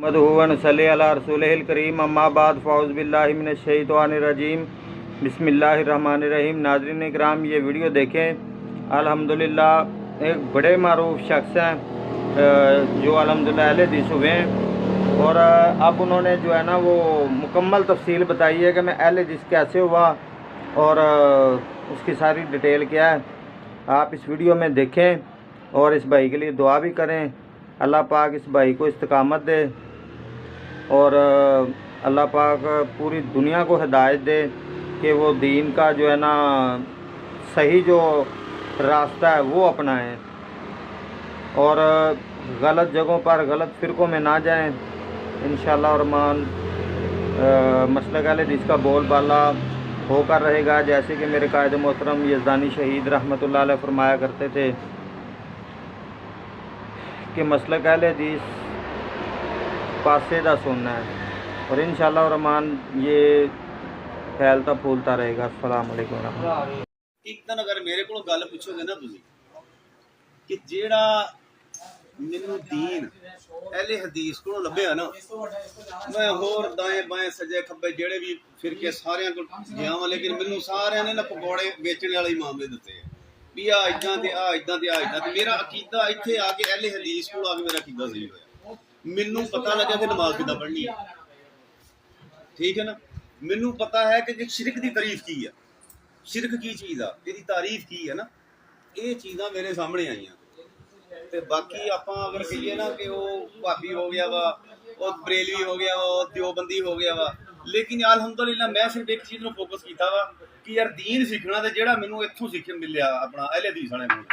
मदहूवन सल्ली अला रसूलिल करीम अम्मा बाद फ़ाउज़ बिल्लाहि मिनश शैतानिर रजीम बिस्मिल्लाहिर रहमानिर रहीम। नाज़रीन इकराम, ये वीडियो देखें। अल्हम्दुलिल्लाह एक बड़े मारूफ शख्स हैं जो अल्हम्दुलिल्लाह अहले हदीस हुए हैं, और अब उन्होंने जो है ना वो मुकम्मल तफसील बताई है कि मैं अहले हदीस कैसे हुआ और उसकी सारी डिटेल क्या है। आप इस वीडियो में देखें और इस भाई के लिए दुआ भी करें। अल्लाह पाक इस भाई को इस्तकामत दे और अल्लाह पाक पूरी दुनिया को हिदायत दे कि वो दीन का जो है ना सही जो रास्ता है वो अपनाएं और गलत जगहों पर गलत फ़िरक़ों में ना जाएं। इंशाअल्लाह रहमान मसलक अहले हदीस का बोलबाला होकर रहेगा, जैसे कि मेरे कायद मोहतरम यज़दानी शहीद रहमतुल्लाह अलैह फरमाया करते थे कि मसलक अहले हदीस पासेदा सुनना है, और इंशाअल्लाह रहमान ये फैलता फूलता रहेगा। अस्सलाम वालेकुम रहमतुल्लाह। एक दिन अगर मेरे को गल पूछोगे ना तुसी कि जेड़ा मैनू दीन अहले हदीस को लभ्या ना, मैं होर दाएं बाएं सजे खब्बे जेड़े भी फिरके सारियां को गया वा, लेकिन मैनू सारियां ने ना पकौड़े बेचने वाले मामले दिते भी आ इदां ते आ इदां ते आ इदां ते। मेरा अकीदा इत्थे आके अहले हदीस को आके मेरा अकीदा सही होया। मैनू पता लगा कि नमाज किदां पढ़नी है, ठीक है ना। मैनू पता है कि शिरक की तारीफ की है, शिरक की चीज़ आ इहदी तारीफ की है ना, ये चीज़ां मेरे सामने आईयां। ते बाकी आपां अगर कहिए ना कि वो भाभी हो गया वा, वो बरेलवी हो गया वा, वो देवबंदी हो गया वा, लेकिन अल्हम्दुलिल्लाह मैं सिर्फ एक चीज़ नूं फोकस कीता वा कि यार दीन सीखना ते जेड़ा मैनू इत्थों सीखन मिलिया अपना अहले हदीस वाले कोल।